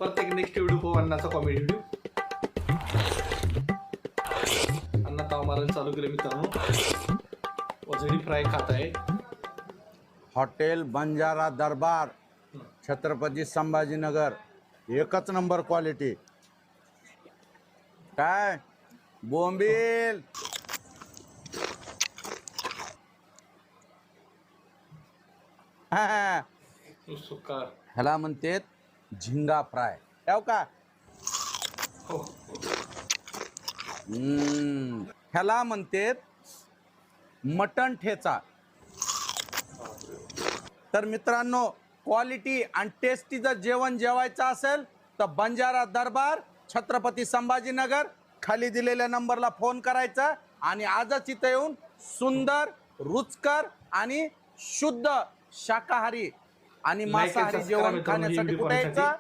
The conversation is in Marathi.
परत एक नेक्स्ट व्हिडिओ पाहू अन्नाचा कॉमेडी व्हिडिओ. अण्णा ताव मारायला चालू केलं मित्रांनो. वजडी फ्राय खात आहे. हॉटेल बंजारा दरबार छत्रपती संभाजीनगर, एकच नंबर क्वालिटी. काय बोंबील हा, सुका. ह्याला म्हणतात झिंगा फ्राय. ठेव का? हो. ह्याला म्हणतात मटण ठेचा. तर मित्रांनो, क्वालिटी आणि टेस्टी जर जेवण जेवायचं असेल तर बंजारा दरबार छत्रपती संभाजीनगर, खाली दिलेल्या नंबरला फोन करायचा आणि आजच इथं येऊन सुंदर, रुचकर आणि शुद्ध शाकाहारी आणि मांसाहारी जेवण खाण्यासाठी कुठे यायचं?